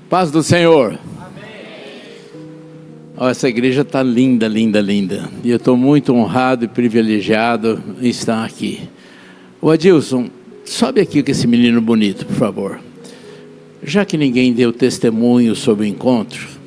Paz do Senhor. Amém. Essa igreja está linda, linda, linda. E eu estou muito honrado e privilegiado em estar aqui. O Adilson, sobe aqui com esse menino bonito, por favor. Já que ninguém deu testemunho sobre o encontro,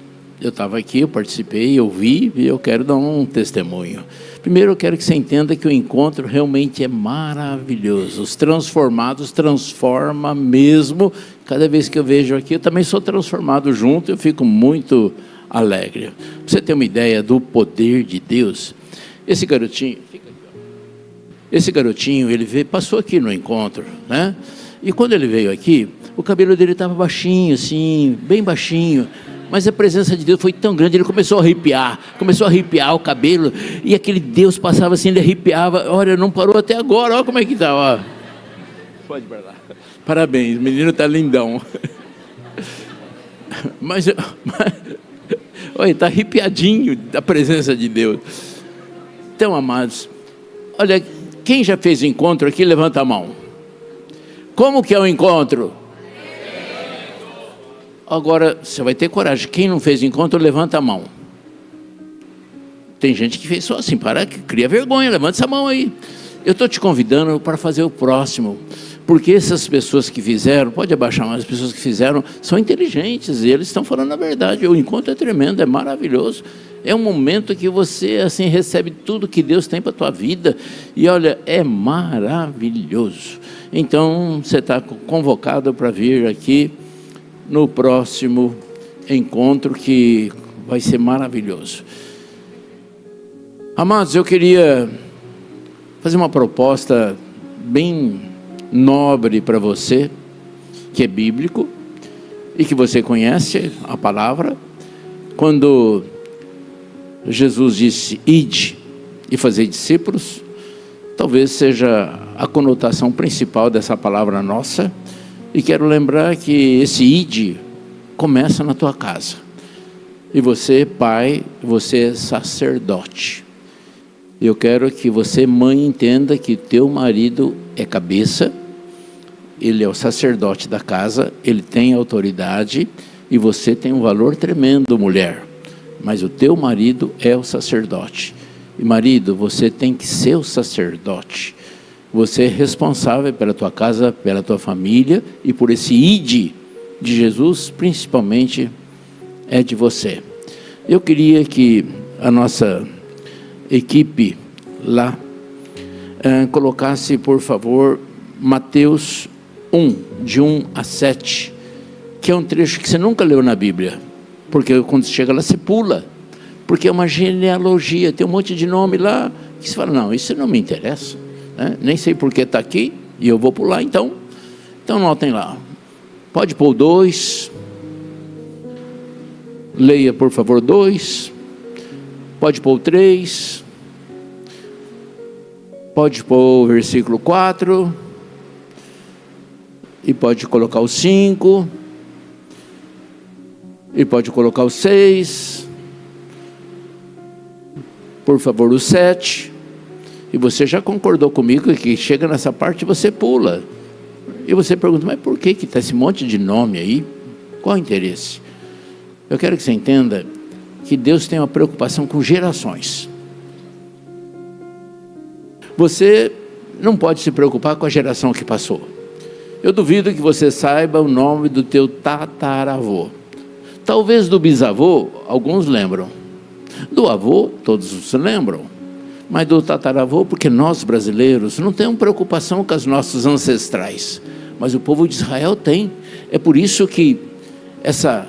eu estava aqui, eu participei, eu vi e eu quero dar um testemunho. Primeiro eu quero que você entenda que o encontro realmente é maravilhoso. Os transformados transforma mesmo. Cada vez que eu vejo aqui, eu também sou transformado junto, eu fico muito alegre. Para você ter uma ideia do poder de Deus, esse garotinho, ele passou aqui no encontro, né? E quando ele veio aqui, o cabelo dele estava baixinho, assim, bem baixinho. Mas a presença de Deus foi tão grande, ele começou a arrepiar o cabelo, e aquele Deus passava assim, ele arrepiava. Olha, não parou até agora, olha como é que está, ó. Pode ir para lá. Parabéns, o menino está lindão. Olha, está arrepiadinho da presença de Deus. Então, amados, olha, quem já fez encontro aqui, levanta a mão. Como que é o encontro? Agora, você vai ter coragem. Quem não fez encontro, levanta a mão. Tem gente que fez só assim, cria vergonha, levanta essa mão aí. Eu estou te convidando para fazer o próximo. Porque essas pessoas que fizeram, pode abaixar mais, as pessoas que fizeram, são inteligentes e eles estão falando a verdade. O encontro é tremendo, é maravilhoso. É um momento que você assim recebe tudo que Deus tem para a tua vida. E olha, é maravilhoso. Então, você está convocado para vir aqui no próximo encontro, que vai ser maravilhoso. Amados, eu queria fazer uma proposta bem nobre para você, que é bíblico e que você conhece a palavra. Quando Jesus disse: ide e fazei discípulos, talvez seja a conotação principal dessa palavra nossa. E quero lembrar que esse ide começa na tua casa. E você, pai, você é sacerdote. Eu quero que você, mãe, entenda que teu marido é cabeça, ele é o sacerdote da casa, ele tem autoridade e você tem um valor tremendo, mulher. Mas o teu marido é o sacerdote. E marido, você tem que ser o sacerdote. Você é responsável pela tua casa, pela tua família, e por esse ide de Jesus, principalmente, é de você. Eu queria que a nossa equipe lá colocasse, por favor, Mateus 1, de 1 a 7, que é um trecho que você nunca leu na Bíblia, porque quando você chega lá, você pula, porque é uma genealogia, tem um monte de nome lá, que você fala, não, isso não me interessa. Nem sei porque está aqui, e eu vou pular, então notem lá. Pode pôr 2, leia por favor 2, pode pôr 3, pode pôr o versículo 4, e pode colocar o 5, e pode colocar o 6, por favor o 7. E você já concordou comigo que chega nessa parte você pula. E você pergunta, mas por que está esse monte de nome aí? Qual o interesse? Eu quero que você entenda que Deus tem uma preocupação com gerações. Você não pode se preocupar com a geração que passou. Eu duvido que você saiba o nome do teu tataravô. Talvez do bisavô, alguns lembram. Do avô, todos se lembram. Mas do tataravô, porque nós brasileiros não temos preocupação com os nossos ancestrais, mas o povo de Israel tem. É por isso que essa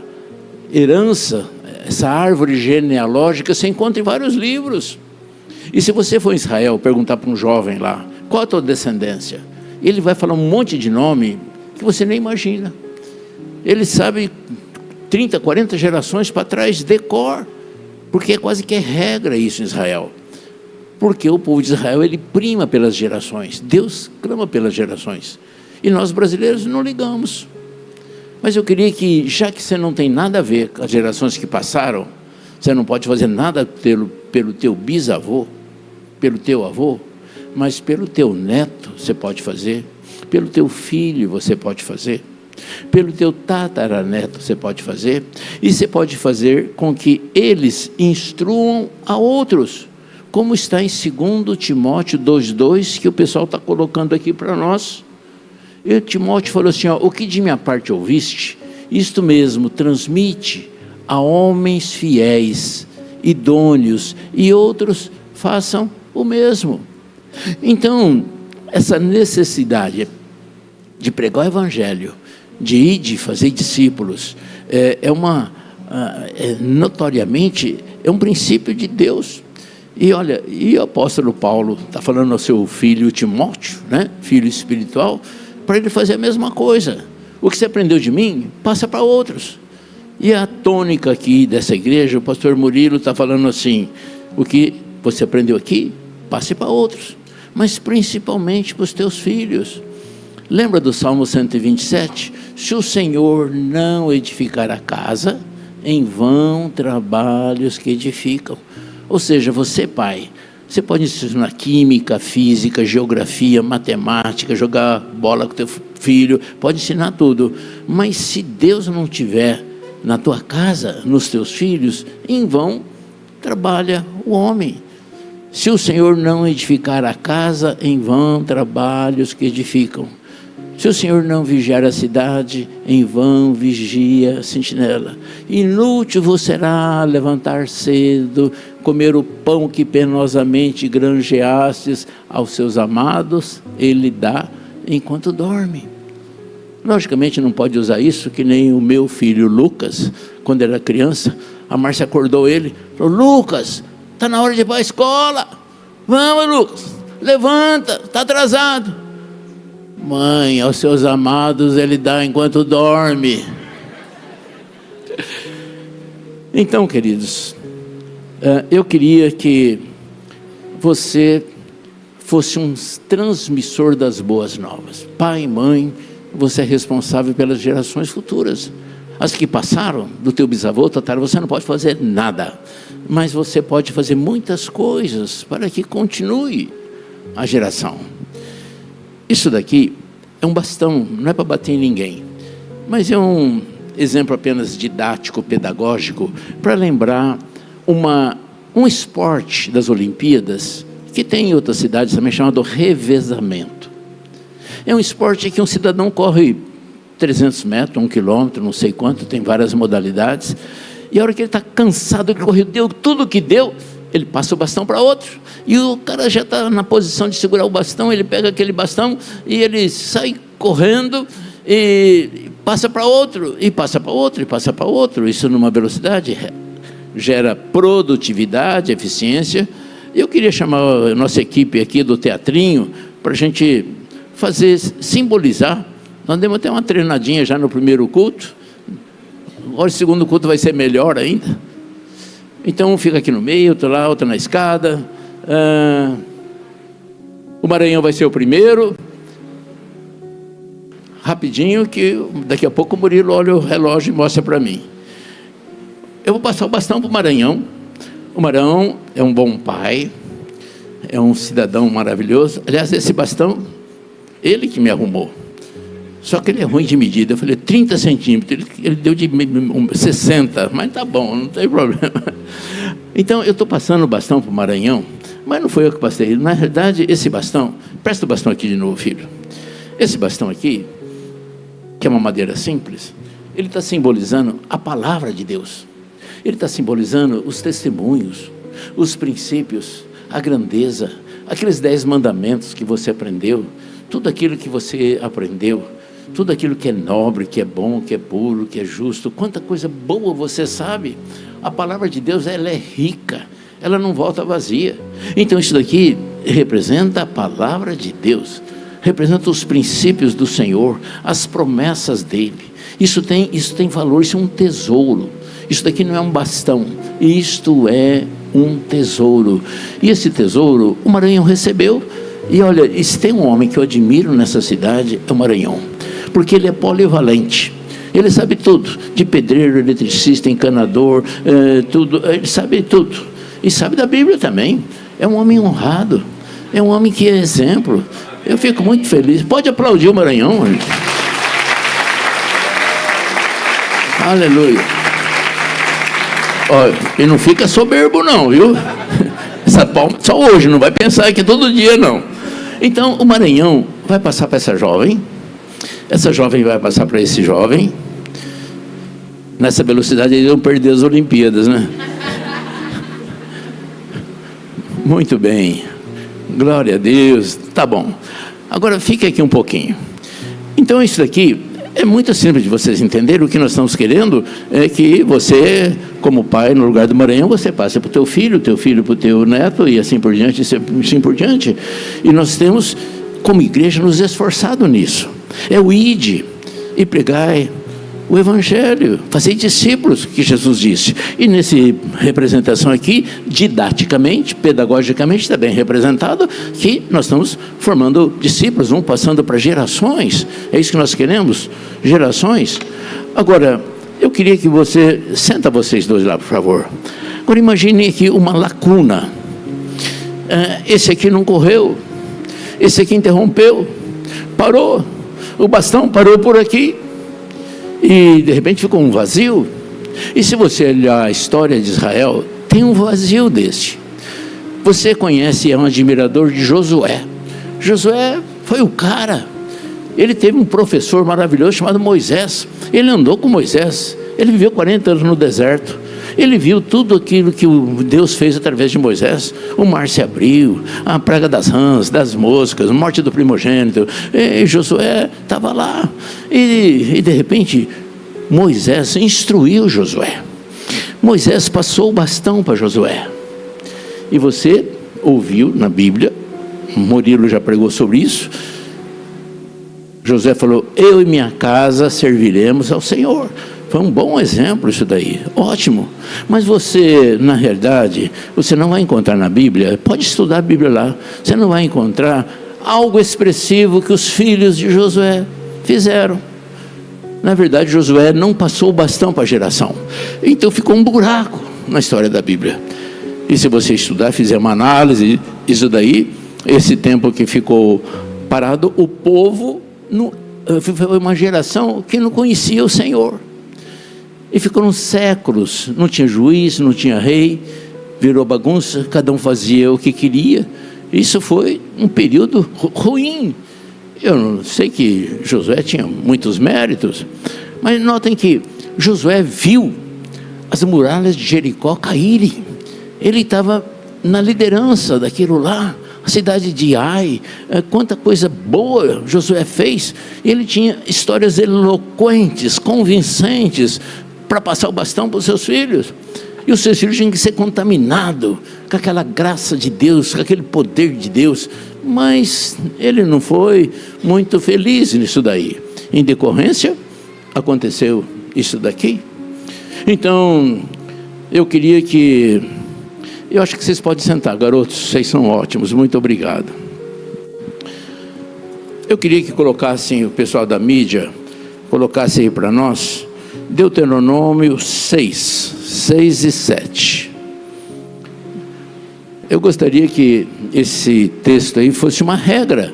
herança, essa árvore genealógica se encontra em vários livros. E se você for em Israel, perguntar para um jovem lá, qual a tua descendência? Ele vai falar um monte de nome que você nem imagina. Ele sabe 30, 40 gerações para trás, de cor, porque é quase que é regra isso em Israel. Porque o povo de Israel, ele prima pelas gerações. Deus clama pelas gerações. E nós brasileiros não ligamos. Mas eu queria que, já que você não tem nada a ver com as gerações que passaram, você não pode fazer nada pelo teu bisavô, pelo teu avô, mas pelo teu neto você pode fazer, pelo teu filho você pode fazer. pelo teu tataraneto você pode fazer, e você pode fazer com que eles instruam a outros, como está em 2 Timóteo 2,2, que o pessoal está colocando aqui para nós. E Timóteo falou assim, ó, o que de minha parte ouviste, isto mesmo transmite a homens fiéis, idôneos, e outros façam o mesmo. Então, essa necessidade de pregar o evangelho, de ir, de fazer discípulos, notoriamente, é um princípio de Deus. E olha, e o apóstolo Paulo está falando ao seu filho Timóteo, né, filho espiritual, para ele fazer a mesma coisa. O que você aprendeu de mim, passa para outros. E a tônica aqui dessa igreja, o pastor Murilo está falando assim, o que você aprendeu aqui, passe para outros, mas principalmente para os teus filhos. Lembra do Salmo 127? Se o Senhor não edificar a casa, em vão trabalhos que edificam. Ou seja, você, pai, você pode ensinar química, física, geografia, matemática, jogar bola com teu filho, pode ensinar tudo, mas se Deus não tiver na tua casa, nos teus filhos, em vão trabalha o homem. Se o Senhor não edificar a casa, em vão trabalhos que edificam. Se o Senhor não vigiar a cidade, em vão vigia a sentinela. Inútil vos será levantar cedo, comer o pão que penosamente granjeastes aos seus amados, ele dá enquanto dorme. Logicamente não pode usar isso, que nem o meu filho Lucas, quando era criança, a Márcia acordou ele, falou, Lucas, está na hora de ir para a escola, vamos Lucas, levanta, está atrasado. Mãe, aos seus amados ele dá enquanto dorme. Então, queridos, eu queria que você fosse um transmissor das boas novas. Pai e mãe, você é responsável pelas gerações futuras. As que passaram, do teu bisavô, tatara, você não pode fazer nada, mas você pode fazer muitas coisas para que continue a geração. Isso daqui é um bastão, não é para bater em ninguém, mas é um exemplo apenas didático, pedagógico, para lembrar um esporte das Olimpíadas, que tem em outras cidades também, chamado revezamento. É um esporte que um cidadão corre 300 metros, 1 quilômetro, não sei quanto, tem várias modalidades, e a hora que ele está cansado, ele correu, deu tudo que deu, ele passa o bastão para outro, e o cara já está na posição de segurar o bastão, ele pega aquele bastão, e ele sai correndo, e passa para outro, e passa para outro, e passa para outro, isso numa velocidade, gera produtividade, eficiência. Eu queria chamar a nossa equipe aqui do teatrinho, para a gente fazer, simbolizar. Nós demos até uma treinadinha já no primeiro culto, agora o segundo culto vai ser melhor ainda. Então um fica aqui no meio, outro lá, outro na escada. O Maranhão vai ser o primeiro. Rapidinho, que daqui a pouco o Murilo olha o relógio e mostra para mim. Eu vou passar o bastão para o Maranhão. O Maranhão é um bom pai, é um cidadão maravilhoso. Aliás, esse bastão, ele que me arrumou. Só que ele é ruim de medida. Eu falei, 30 centímetros. Ele deu de 60, mas tá bom, não tem problema. Então, eu estou passando o bastão para o Maranhão, mas não foi eu que passei. Na verdade, esse bastão, presta o bastão aqui de novo, filho. Esse bastão aqui, que é uma madeira simples, ele está simbolizando a palavra de Deus. Ele está simbolizando os testemunhos, os princípios, a grandeza, aqueles 10 mandamentos que você aprendeu, tudo aquilo que você aprendeu, tudo aquilo que é nobre, que é bom, que é puro, que é justo, quanta coisa boa você sabe. A palavra de Deus, ela é rica, ela não volta vazia. Então isso daqui representa a palavra de Deus, representa os princípios do Senhor, as promessas dele. Isso tem valor, isso é um tesouro. Isso daqui não é um bastão, isto é um tesouro. E esse tesouro o Maranhão recebeu. E olha, se tem um homem que eu admiro nessa cidade, é o Maranhão, porque ele é polivalente. Ele sabe tudo, de pedreiro, eletricista, encanador, tudo, ele sabe tudo. E sabe da Bíblia também. É um homem honrado, é um homem que é exemplo. Eu fico muito feliz. Pode aplaudir o Maranhão. Aleluia. Olha, e não fica soberbo não, viu? Essa palma só hoje, não vai pensar que todo dia não. Então, o Maranhão vai passar para essa jovem vai passar para esse jovem. Nessa velocidade eles vão perder as Olimpíadas, né? Muito bem. Glória a Deus. Tá bom. Agora fique aqui um pouquinho. Então isso daqui é muito simples de vocês entenderem. O que nós estamos querendo é que você, como pai, no lugar do Maranhão, você passe para o teu filho para o teu neto, e assim por diante, assim por diante. E nós temos, como igreja, nos esforçado nisso. É o ide e pregai o Evangelho, fazer discípulos, que Jesus disse. E nessa representação aqui, didaticamente, pedagogicamente, está bem representado que nós estamos formando discípulos, vamos passando para gerações. É isso que nós queremos, gerações. Agora, eu queria que senta vocês dois lá, por favor. Agora imagine aqui uma lacuna. Esse aqui não correu, esse aqui interrompeu, parou, o bastão parou por aqui, e de repente ficou um vazio. E se você olhar a história de Israel, tem um vazio desse. Você conhece, é um admirador de Josué. Josué foi o cara. Ele teve um professor maravilhoso chamado Moisés. Ele andou com Moisés. Ele viveu 40 anos no deserto. Ele viu tudo aquilo que Deus fez através de Moisés. O mar se abriu, a praga das rãs, das moscas, a morte do primogênito. E Josué estava lá. E de repente, Moisés instruiu Josué. Moisés passou o bastão para Josué. E você ouviu na Bíblia, Murilo já pregou sobre isso. Josué falou: eu e minha casa serviremos ao Senhor. Foi um bom exemplo isso daí, ótimo. Mas você, na realidade, você não vai encontrar na Bíblia, pode estudar a Bíblia lá, você não vai encontrar algo expressivo que os filhos de Josué fizeram. Na verdade, Josué não passou o bastão para a geração. Então ficou um buraco na história da Bíblia. E se você estudar, fizer uma análise, isso daí, esse tempo que ficou parado, o povo, foi uma geração que não conhecia o Senhor. E ficou uns séculos, não tinha juiz, não tinha rei, virou bagunça, cada um fazia o que queria. Isso foi um período ruim. Eu não sei que Josué tinha muitos méritos, mas notem que Josué viu as muralhas de Jericó caírem. Ele estava na liderança daquilo lá, a cidade de Ai, quanta coisa boa Josué fez. Ele tinha histórias eloquentes, convincentes, para passar o bastão para os seus filhos. E os seus filhos tinham que ser contaminados com aquela graça de Deus, com aquele poder de Deus. Mas ele não foi muito feliz nisso daí. Em decorrência, aconteceu isso daqui. Então, eu queria que... Eu acho que vocês podem sentar, garotos, vocês são ótimos, muito obrigado. Eu queria que colocassem, o pessoal da mídia, colocasse aí para nós, Deuteronômio 6 e 7. Eu gostaria que esse texto aí fosse uma regra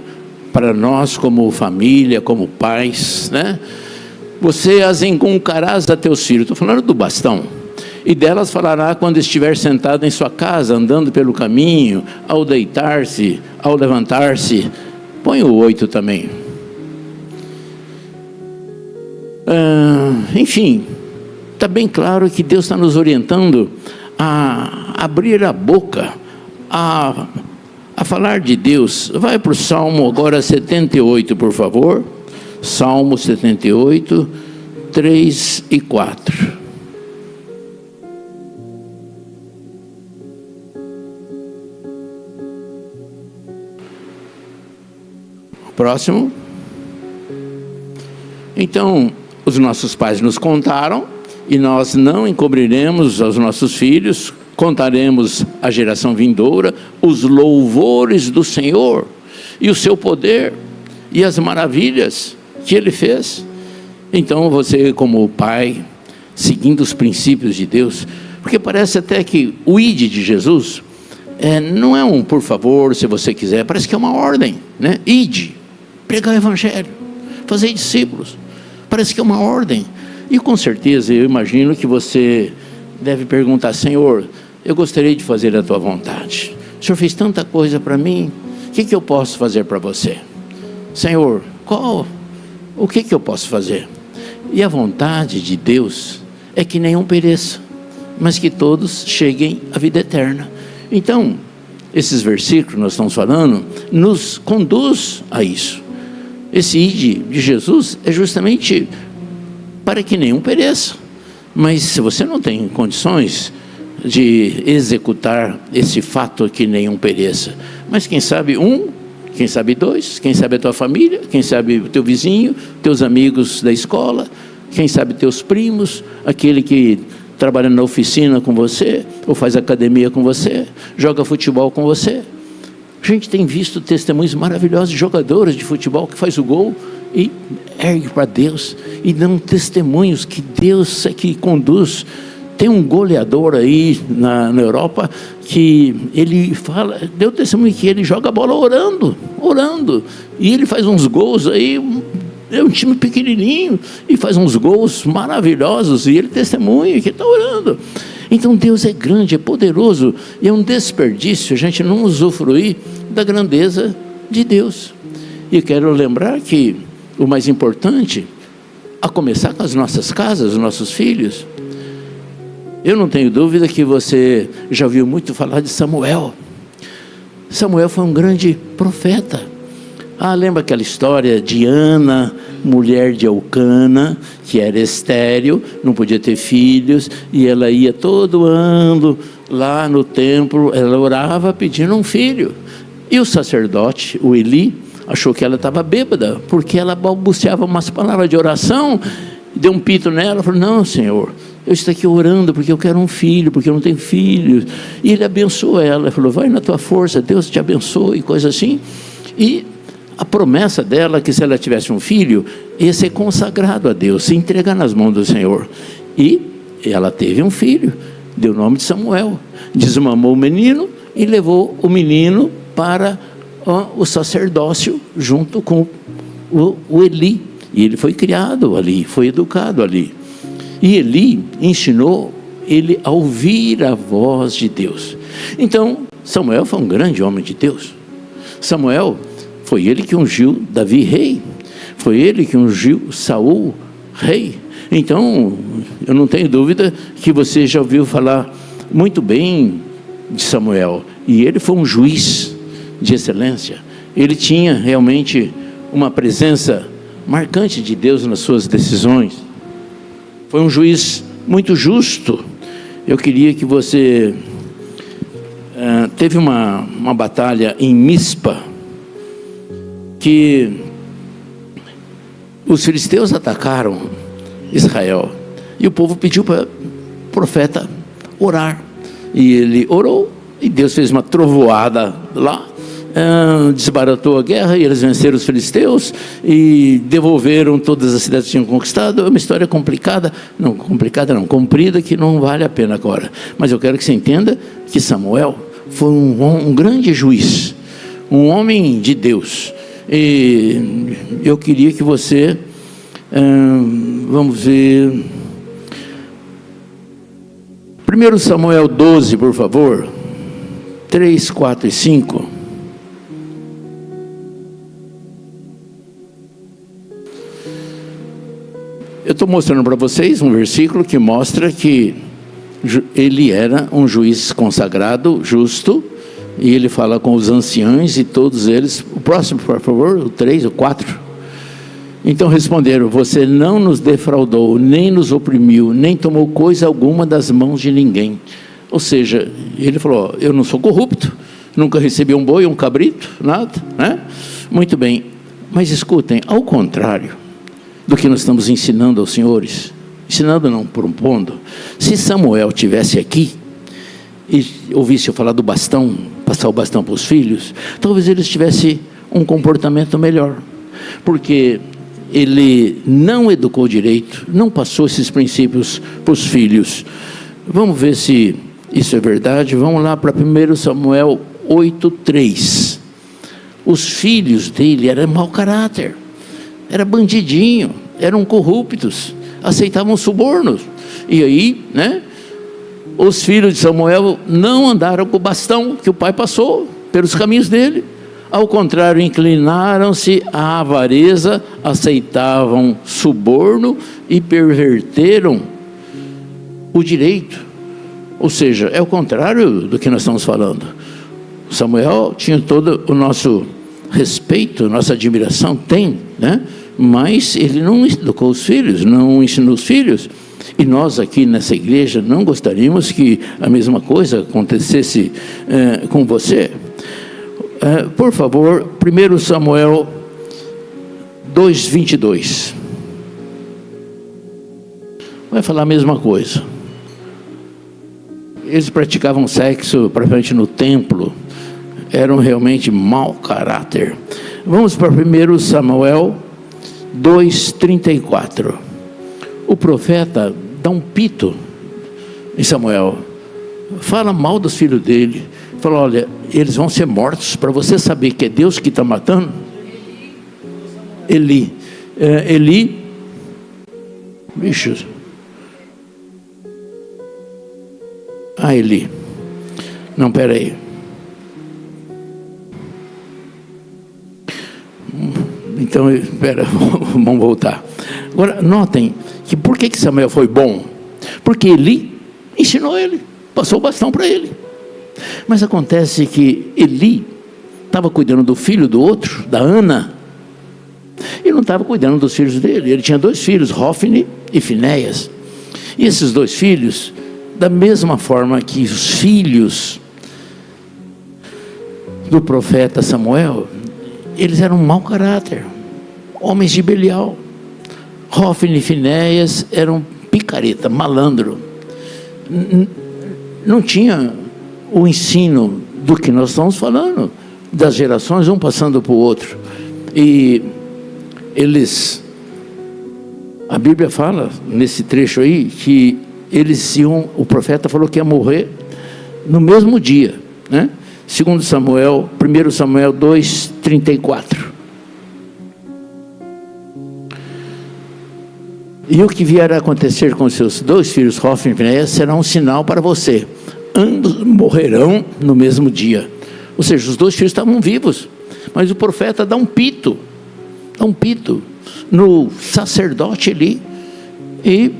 para nós como família, como pais, né? Você as enconcarás a teus filhos, estou falando do bastão, e delas falará quando estiver sentado em sua casa, andando pelo caminho, ao deitar-se, ao levantar-se. Põe o 8 também. Enfim, está bem claro que Deus está nos orientando a abrir a boca, a falar de Deus. Vai para o Salmo agora 78, por favor. Salmo 78, 3 e 4. Próximo. Então, os nossos pais nos contaram, e nós não encobriremos aos nossos filhos, contaremos à geração vindoura os louvores do Senhor, e o seu poder, e as maravilhas que Ele fez. Então você, como pai, seguindo os princípios de Deus, porque parece até que o ide de Jesus não é um por favor, se você quiser, parece que é uma ordem, né? Ide, pregar o Evangelho, fazer discípulos, parece que é uma ordem. E com certeza eu imagino que você deve perguntar: Senhor, eu gostaria de fazer a tua vontade. O Senhor fez tanta coisa para mim, o que eu posso fazer para você? Senhor, o que eu posso fazer? E a vontade de Deus é que nenhum pereça, mas que todos cheguem à vida eterna. Então, esses versículos que nós estamos falando, nos conduz a isso. Esse ide de Jesus é justamente para que nenhum pereça. Mas se você não tem condições de executar esse fato que nenhum pereça, mas quem sabe quem sabe dois, quem sabe a tua família, quem sabe o teu vizinho, teus amigos da escola, quem sabe teus primos, aquele que trabalha na oficina com você, ou faz academia com você, joga futebol com você. A gente tem visto testemunhos maravilhosos de jogadores de futebol que faz o gol e ergue para Deus, e dão testemunhos que Deus é que conduz. Tem um goleador aí na Europa que ele deu testemunho que ele joga a bola orando, e ele faz uns gols aí. É um time pequenininho e faz uns gols maravilhosos, e ele testemunha que está orando. Então Deus é grande, é poderoso, e é um desperdício a gente não usufruir da grandeza de Deus. E quero lembrar que o mais importante, a começar com as nossas casas, os nossos filhos. Eu não tenho dúvida que você já ouviu muito falar de Samuel. Samuel foi um grande profeta. Lembra aquela história de Ana, mulher de Elcana, que era estéril, não podia ter filhos, e ela ia todo ano lá no templo, ela orava pedindo um filho. E o sacerdote, o Eli, achou que ela estava bêbada, porque ela balbuciava umas palavras de oração, deu um pito nela, falou: não, Senhor, eu estou aqui orando porque eu quero um filho, porque eu não tenho filhos. E ele abençoou ela, falou: vai na tua força, Deus te abençoe, e coisa assim. E a promessa dela, que se ela tivesse um filho, ia ser consagrado a Deus, se entregar nas mãos do Senhor. E ela teve um filho, deu o nome de Samuel, desmamou o menino e levou o menino para o sacerdócio junto com o Eli. E ele foi criado ali, foi educado ali. E Eli ensinou ele a ouvir a voz de Deus. Então, Samuel foi um grande homem de Deus. Samuel foi ele que ungiu Davi rei, foi ele que ungiu Saul rei. Então, eu não tenho dúvida que você já ouviu falar muito bem de Samuel. E ele foi um juiz de excelência. Ele tinha realmente uma presença marcante de Deus nas suas decisões. Foi um juiz muito justo. Eu queria que você... teve uma batalha em Mispa, que os filisteus atacaram Israel, e o povo pediu para o profeta orar, e ele orou, e Deus fez uma trovoada lá, desbaratou a guerra, e eles venceram os filisteus, e devolveram todas as cidades que tinham conquistado. É uma história comprida, que não vale a pena agora, mas eu quero que você entenda que Samuel foi um grande juiz, um homem de Deus. E eu queria que você, vamos ver, 1 Samuel 12, por favor, 3, 4 e 5. Eu estou mostrando para vocês um versículo que mostra que ele era um juiz consagrado, justo, e ele fala com os anciãos e todos eles. O próximo, por favor, o 3, o 4. Então responderam: você não nos defraudou, nem nos oprimiu, nem tomou coisa alguma das mãos de ninguém. Ou seja, ele falou: eu não sou corrupto, nunca recebi um boi, um cabrito, nada, né? Muito bem, mas escutem, ao contrário do que nós estamos ensinando aos senhores, ensinando não, propondo, se Samuel tivesse aqui e ouvisse eu falar do bastão, passar o bastão para os filhos, talvez eles tivessem um comportamento melhor, porque ele não educou direito, não passou esses princípios para os filhos. Vamos ver se isso é verdade. Vamos lá para 1 Samuel 8:3. Os filhos dele eram mau caráter, era bandidinho, eram corruptos. aceitavam subornos. E aí, né, os filhos de Samuel não andaram com o bastão que o pai passou pelos caminhos dele. Ao contrário, inclinaram-se à avareza, aceitavam suborno e perverteram o direito. Ou seja, é o contrário do que nós estamos falando. Samuel tinha todo o nosso respeito, nossa admiração, tem, né? Mas ele não educou os filhos, não ensinou os filhos. E nós aqui nessa igreja não gostaríamos que a mesma coisa acontecesse com você. Por favor, 1 Samuel 2:22. Vai falar a mesma coisa. Eles praticavam sexo praticamente no templo, eram realmente mau caráter. Vamos para 1 Samuel 2:34. O profeta dá um pito em Samuel, fala mal dos filhos dele, fala: olha, eles vão ser mortos, para você saber que é Deus que está matando. Eli, bichos. Eli. Não, peraí. Então, espera, vamos voltar. Agora, notem que por que Samuel foi bom? Porque Eli ensinou ele, passou o bastão para ele. Mas acontece que Eli estava cuidando do filho do outro, da Ana, e não estava cuidando dos filhos dele. Ele tinha 2 filhos, Hofni e Finéias. E esses 2 filhos, da mesma forma que os filhos do profeta Samuel, eles eram mau caráter, homens de Belial. Hofni e Finéias eram picareta, malandro. Não tinha o ensino do que nós estamos falando, das gerações, um passando para o outro. E eles, a Bíblia fala nesse trecho aí, que eles iam, o profeta falou que ia morrer no mesmo dia, né? 1 Samuel 2:34. E o que vier a acontecer com seus 2 filhos, Hofni e Finéias, será um sinal para você. Ambos morrerão no mesmo dia. Ou seja, os 2 filhos estavam vivos, mas o profeta dá um pito no sacerdote ali, e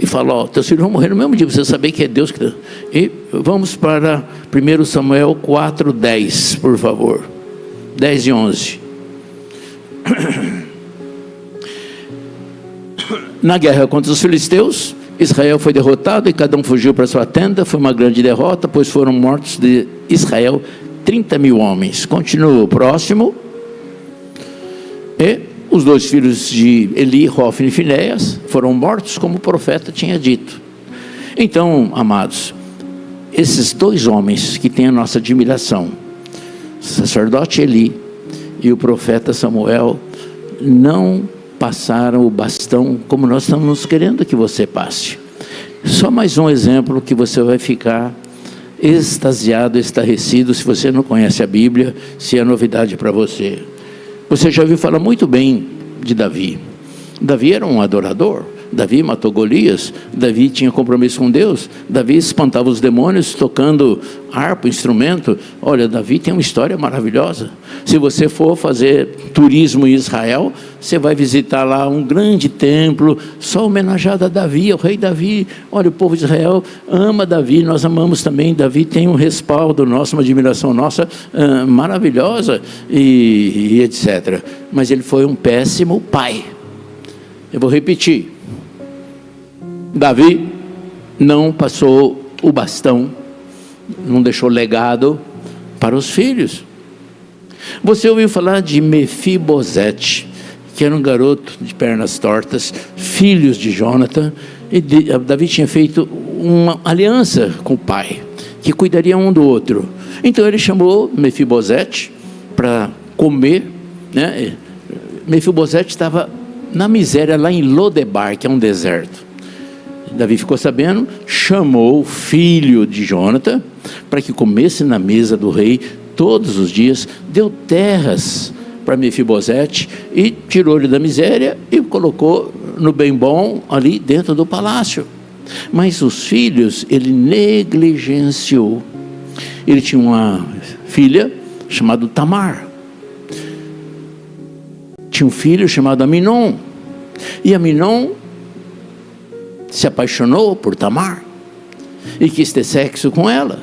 fala: ó, teus filhos vão morrer no mesmo dia, você saber que é Deus que... E vamos para 1 Samuel 4:10, por favor. 10 e 11. Na guerra contra os filisteus, Israel foi derrotado e cada um fugiu para sua tenda. Foi uma grande derrota, pois foram mortos de Israel 30.000 homens. Continua o próximo. E os 2 filhos de Eli, Hofni e Finéias, foram mortos, como o profeta tinha dito. Então, amados, esses 2 homens que têm a nossa admiração, o sacerdote Eli e o profeta Samuel, não passaram o bastão como nós estamos querendo que você passe. Só mais um exemplo que você vai ficar extasiado, estarrecido, se você não conhece a Bíblia, se é novidade para você. Você já ouviu falar muito bem de Davi. Davi era um adorador. Davi matou Golias. Davi tinha compromisso com Deus. Davi espantava os demônios tocando harpa, instrumento. Olha, Davi tem uma história maravilhosa. Se você for fazer turismo em Israel, você vai visitar lá um grande templo só homenageado a Davi, ao rei Davi. Olha, o povo de Israel ama Davi, nós amamos também. Davi tem um respaldo nosso, uma admiração nossa maravilhosa e etc. Mas ele foi um péssimo pai. Eu vou repetir. Davi não passou o bastão, não deixou legado para os filhos. Você ouviu falar de Mefibosete, que era um garoto de pernas tortas, filhos de Jonathan, e Davi tinha feito uma aliança com o pai, que cuidaria um do outro. Então ele chamou Mefibosete para comer, né? Mefibosete estava na miséria lá em Lodebar, que é um deserto. Davi ficou sabendo, chamou o filho de Jonathan para que comesse na mesa do rei todos os dias, deu terras para Mefibosete e tirou ele da miséria e colocou no bem bom ali dentro do palácio. Mas os filhos ele negligenciou. Ele tinha uma filha chamada Tamar. Tinha um filho chamado Aminon. E Aminon se apaixonou por Tamar e quis ter sexo com ela.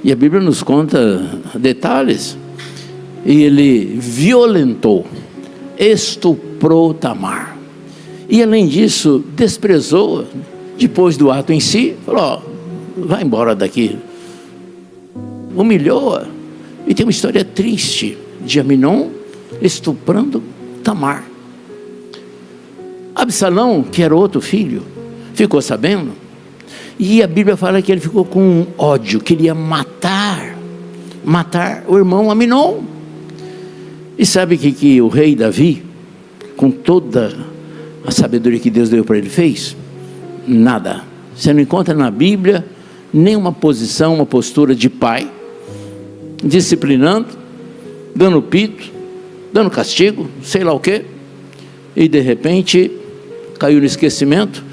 E a Bíblia nos conta detalhes. E ele violentou, estuprou Tamar. E além disso, desprezou, depois do ato em si, falou: ó, vai embora daqui. Humilhou-a. E tem uma história triste de Aminon estuprando Tamar. Absalão, que era outro filho, ficou sabendo. E a Bíblia fala que ele ficou com ódio, queria matar o irmão Aminon. E sabe o que o rei Davi, com toda a sabedoria que Deus deu para ele, fez? Nada. Você não encontra na Bíblia nenhuma posição, uma postura de pai, disciplinando, dando pito, dando castigo, sei lá o quê. E de repente caiu no esquecimento.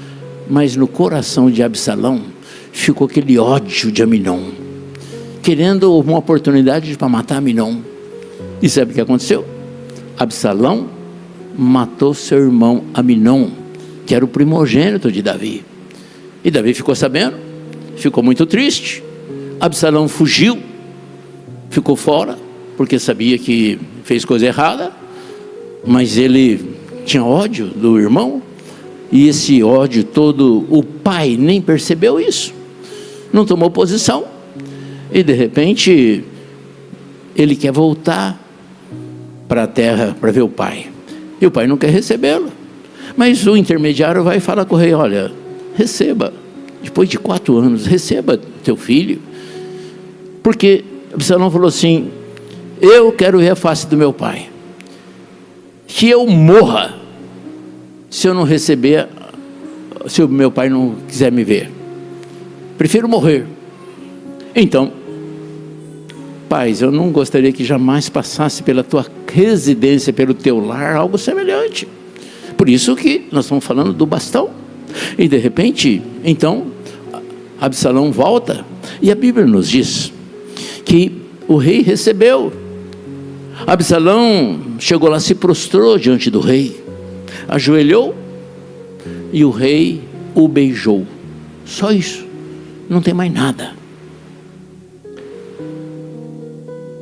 Mas no coração de Absalão ficou aquele ódio de Aminon, querendo uma oportunidade para matar Aminon. E sabe o que aconteceu? Absalão matou seu irmão Aminon, que era o primogênito de Davi. E Davi ficou sabendo, ficou muito triste. Absalão fugiu, ficou fora, porque sabia que fez coisa errada, mas ele tinha ódio do irmão. E esse ódio todo, o pai nem percebeu isso, não tomou posição. E de repente ele quer voltar para a terra para ver o pai, e o pai não quer recebê-lo. Mas o intermediário vai e fala com o rei: olha, receba, depois de 4 anos, receba teu filho. Porque Absalão falou assim: eu quero ver a face do meu pai, que eu morra se eu não receber, se o meu pai não quiser me ver. Prefiro morrer. Então, pais, eu não gostaria que jamais passasse pela tua residência, pelo teu lar, algo semelhante. Por isso que nós estamos falando do bastão. E de repente, então, Absalão volta. E a Bíblia nos diz que o rei recebeu. Absalão chegou lá, se prostrou diante do rei, ajoelhou, e o rei o beijou. Só isso, não tem mais nada.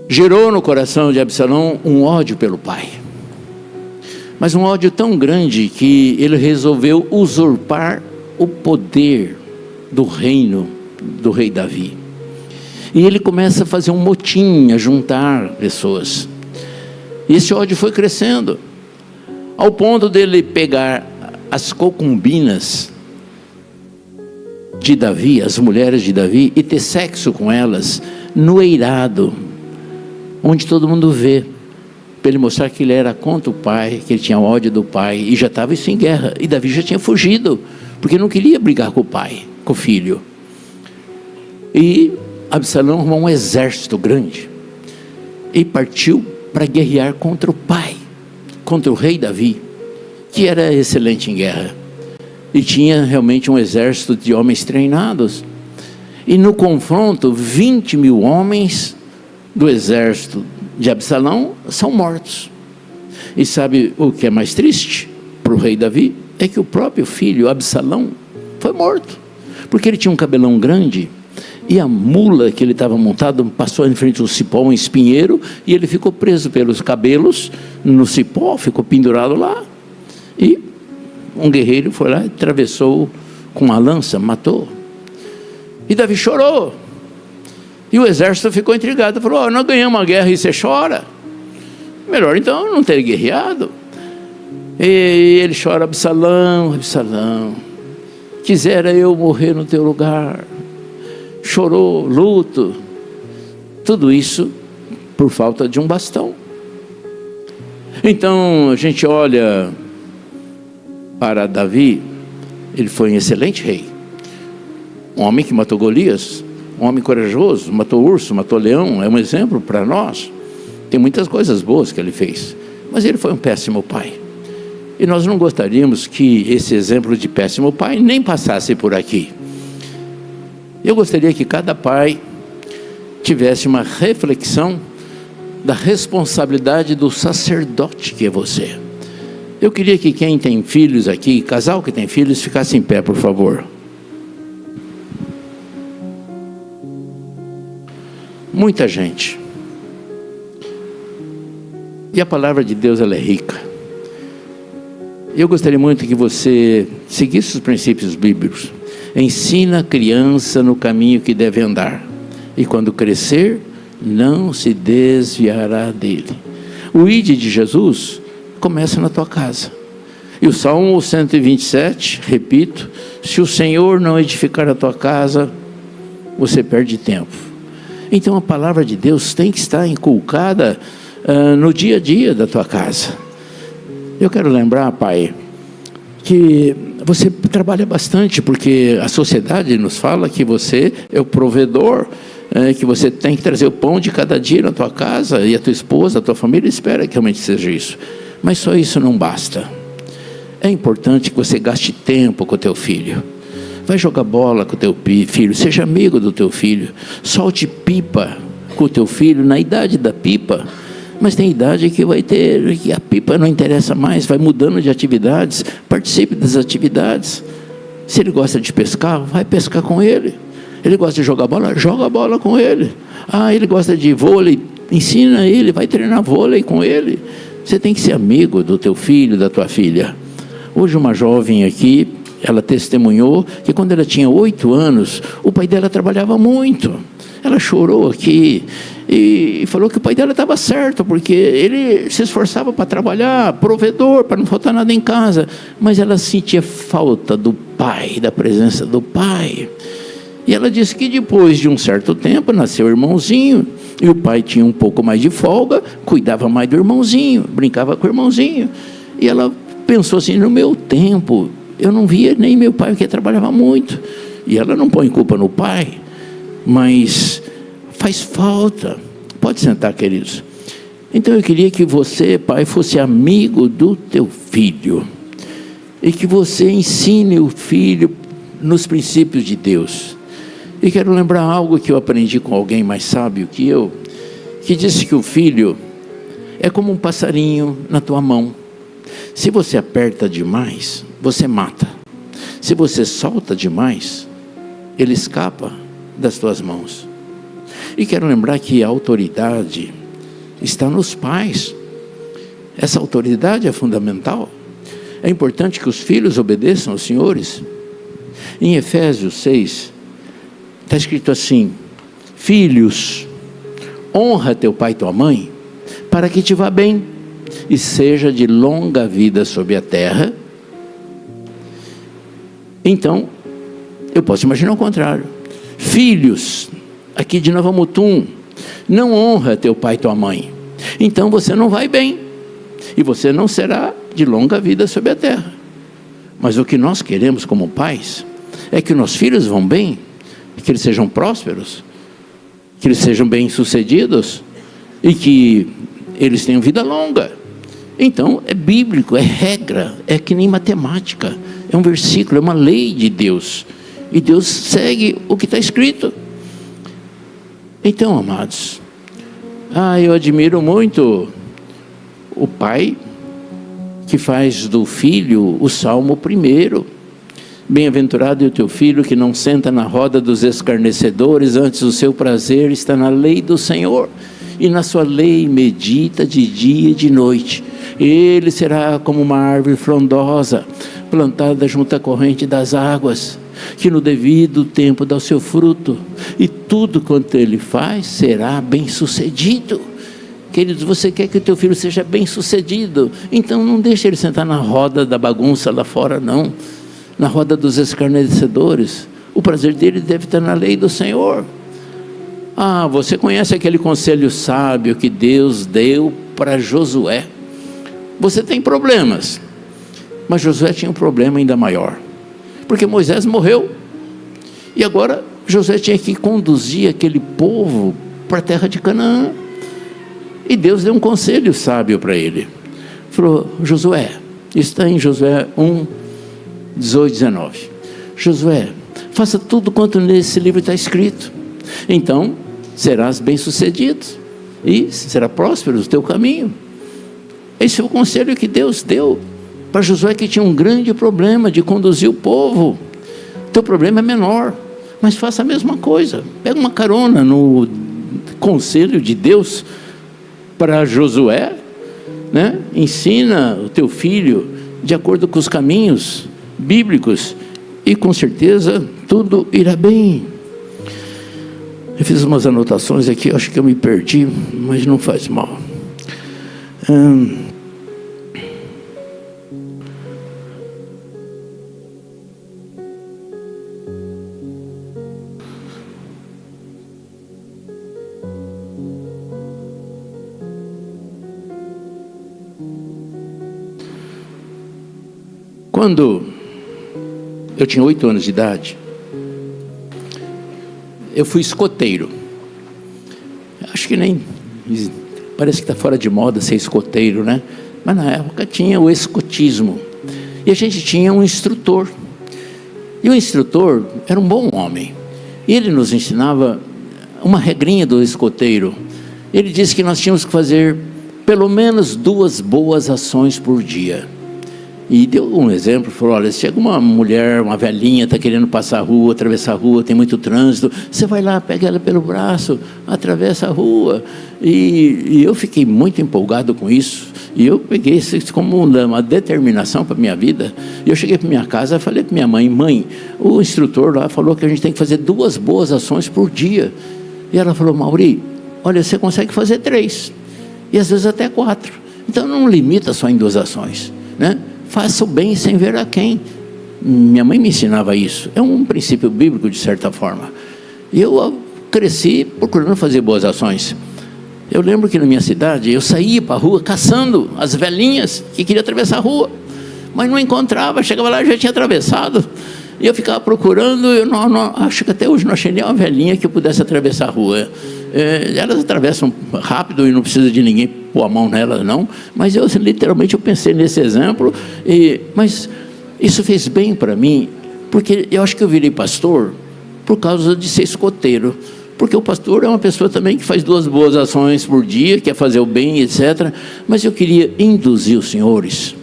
Gerou no coração de Absalão um ódio pelo pai, mas um ódio tão grande que ele resolveu usurpar o poder do reino do rei Davi. E ele começa a fazer um motim, a juntar pessoas. E esse ódio foi crescendo, ao ponto dele pegar as concubinas de Davi, as mulheres de Davi, e ter sexo com elas no eirado, onde todo mundo vê, para ele mostrar que ele era contra o pai, que ele tinha ódio do pai, e já estava isso em guerra. E Davi já tinha fugido, porque não queria brigar com o pai, com o filho. E Absalão armou um exército grande e partiu para guerrear contra o pai, contra o rei Davi, que era excelente em guerra e tinha realmente um exército de homens treinados. E no confronto, 20.000 homens do exército de Absalão são mortos. E sabe o que é mais triste para o rei Davi? É que o próprio filho Absalão foi morto, porque ele tinha um cabelão grande, e a mula que ele estava montado passou em frente ao cipó, um espinheiro, e ele ficou preso pelos cabelos no cipó, ficou pendurado lá. E um guerreiro foi lá e atravessou com uma lança, matou. E Davi chorou. E o exército ficou intrigado, falou: oh, nós ganhamos uma guerra e você chora? Melhor então não ter guerreado. E ele chora: Absalão, Absalão, quisera eu morrer no teu lugar. Chorou, luto, tudo isso por falta de um bastão. Então a gente olha para Davi, ele foi um excelente rei, um homem que matou Golias, um homem corajoso, matou urso, matou leão, é um exemplo para nós. Tem muitas coisas boas que ele fez, mas ele foi um péssimo pai. E nós não gostaríamos que esse exemplo de péssimo pai nem passasse por aqui. Eu gostaria que cada pai tivesse uma reflexão da responsabilidade do sacerdote que é você. Eu queria que quem tem filhos aqui, casal que tem filhos, ficasse em pé, por favor. Muita gente. E a palavra de Deus, ela é rica. Eu gostaria muito que você seguisse os princípios bíblicos. Ensina a criança no caminho que deve andar, e quando crescer, não se desviará dele. O ide de Jesus começa na tua casa. E o Salmo 127, repito, se o Senhor não edificar a tua casa, você perde tempo. Então a palavra de Deus tem que estar inculcada no dia a dia da tua casa. Eu quero lembrar, pai, que você trabalha bastante, porque a sociedade nos fala que você é o provedor, que você tem que trazer o pão de cada dia na tua casa, e a tua esposa, a tua família espera que realmente seja isso. Mas só isso não basta. É importante que você gaste tempo com o teu filho. Vai jogar bola com o teu filho, seja amigo do teu filho, solte pipa com o teu filho na idade da pipa. Mas tem idade que vai ter, que a pipa não interessa mais, vai mudando de atividades, participe das atividades. Se ele gosta de pescar, vai pescar com ele. Ele gosta de joga a bola com ele. Ele gosta de vôlei, ensina ele, vai treinar vôlei com ele. Você tem que ser amigo do teu filho, da tua filha. Hoje uma jovem aqui, ela testemunhou que quando ela tinha 8 anos, o pai dela trabalhava muito. Ela chorou aqui e falou que o pai dela estava certo, porque ele se esforçava para trabalhar, provedor, para não faltar nada em casa. Mas ela sentia falta do pai, da presença do pai. E ela disse que depois de um certo tempo nasceu o irmãozinho, e o pai tinha um pouco mais de folga, cuidava mais do irmãozinho, brincava com o irmãozinho. E ela pensou assim, no meu tempo, eu não via nem meu pai, porque trabalhava muito. E ela não põe culpa no pai, mas faz falta. Pode sentar, queridos. Então eu queria que você, pai, fosse amigo do teu filho, e que você ensine o filho nos princípios de Deus. E quero lembrar algo que eu aprendi com alguém mais sábio que eu, que disse que o filho é como um passarinho na tua mão. Se você aperta demais, você mata. Se você solta demais, ele escapa das tuas mãos. E quero lembrar que a autoridade está nos pais. Essa autoridade é fundamental. É importante que os filhos obedeçam aos senhores. Em Efésios 6, está escrito assim: filhos, honra teu pai e tua mãe, para que te vá bem, e seja de longa vida sobre a terra. Então, eu posso imaginar o contrário. Filhos, aqui de Nova Mutum, não honra teu pai e tua mãe, então você não vai bem, e você não será de longa vida sobre a terra. Mas o que nós queremos como pais, é que nossos filhos vão bem, que eles sejam prósperos, que eles sejam bem-sucedidos, e que eles tenham vida longa. Então, é bíblico, é regra, é que nem matemática, é um versículo, é uma lei de Deus, e Deus segue o que está escrito. Então, amados, eu admiro muito o pai que faz do filho o Salmo 1. Bem-aventurado é o teu filho que não senta na roda dos escarnecedores, antes o seu prazer está na lei do Senhor, e na sua lei medita de dia e de noite. Ele será como uma árvore frondosa, plantada junto à corrente das águas, que no devido tempo dá o seu fruto, e tudo quanto ele faz será bem sucedido. Queridos, você quer que o teu filho seja bem sucedido, então não deixe ele sentar na roda da bagunça lá fora, não, na roda dos escarnecedores. O prazer dele deve estar na lei do Senhor. Você conhece aquele conselho sábio que Deus deu para Josué? Você tem problemas, mas Josué tinha um problema ainda maior, porque Moisés morreu, e agora Josué tinha que conduzir aquele povo para a terra de Canaã, e Deus deu um conselho sábio para ele. Falou: Josué, Isso está em Josué 1, 18, 19. Josué, faça tudo quanto nesse livro está escrito, então serás bem-sucedido e será próspero o teu caminho. Esse é o conselho que Deus deu para Josué, que tinha um grande problema de conduzir o povo. Teu problema é menor, mas faça a mesma coisa. Pega uma carona no conselho de Deus para Josué, né? Ensina o teu filho de acordo com os caminhos bíblicos e com certeza tudo irá bem. Eu fiz umas anotações aqui, acho que eu me perdi, mas não faz mal. Quando eu tinha 8 anos de idade, eu fui escoteiro. Acho que nem... Parece que está fora de moda ser escoteiro, né? Mas na época tinha o escotismo. E a gente tinha um instrutor. E o instrutor era um bom homem. E ele nos ensinava uma regrinha do escoteiro. Ele disse que nós tínhamos que fazer pelo menos 2 boas ações por dia. E deu um exemplo, falou, olha, se chega uma mulher, uma velhinha, está querendo passar a rua, atravessar a rua, tem muito trânsito, você vai lá, pega ela pelo braço, atravessa a rua. E eu fiquei muito empolgado com isso, e eu peguei isso como uma determinação para a minha vida. E eu cheguei para minha casa e falei para minha mãe, mãe, o instrutor lá falou que a gente tem que fazer 2 boas ações por dia. E ela falou, Mauri, olha, você consegue fazer 3, e às vezes até 4, então não limita só em 2 ações, né? Faça o bem sem ver a quem. Minha mãe me ensinava isso. É um princípio bíblico, de certa forma. E eu cresci procurando fazer boas ações. Eu lembro que na minha cidade, eu saía para a rua caçando as velhinhas que queriam atravessar a rua, mas não encontrava. Chegava lá e já tinha atravessado. E eu ficava procurando, acho que até hoje não achei nenhuma velhinha que pudesse atravessar a rua. Elas atravessam rápido e não precisa de ninguém pôr a mão nelas, não. Mas eu literalmente pensei nesse exemplo. Mas isso fez bem para mim, porque eu acho que eu virei pastor por causa de ser escoteiro. Porque o pastor é uma pessoa também que faz 2 boas ações por dia, quer fazer o bem, etc. Mas eu queria induzir os senhores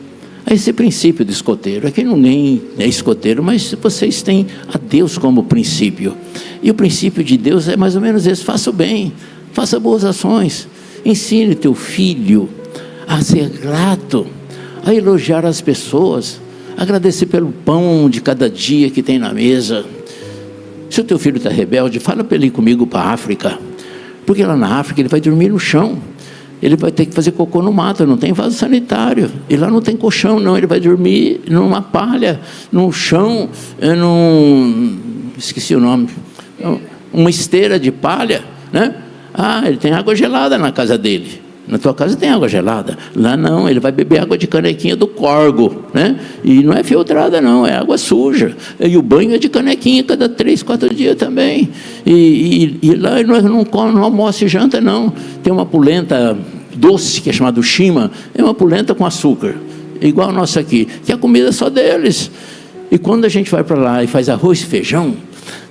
a esse princípio do escoteiro. Aqui ninguém é escoteiro, mas vocês têm a Deus como princípio. E o princípio de Deus é mais ou menos esse: faça o bem, faça boas ações. Ensine teu filho a ser grato, a elogiar as pessoas, agradecer pelo pão de cada dia que tem na mesa. Se o teu filho está rebelde, fala para ele ir comigo para a África, porque lá na África ele vai dormir no chão. Ele vai ter que fazer cocô no mato, não tem vaso sanitário. E lá não tem colchão, não. Ele vai dormir numa palha, num chão, esqueci o nome, uma esteira de palha, né? Ah, ele tem água gelada na casa dele. Na tua casa tem água gelada. Lá não, ele vai beber água de canequinha do Corgo, né? E não é filtrada não, é água suja. E o banho é de canequinha cada 3, 4 dias também. E lá não almoça e janta não. Tem uma polenta doce que é chamada chima, é uma polenta com açúcar, igual a nossa aqui, que a comida é só deles. E quando a gente vai para lá e faz arroz e feijão,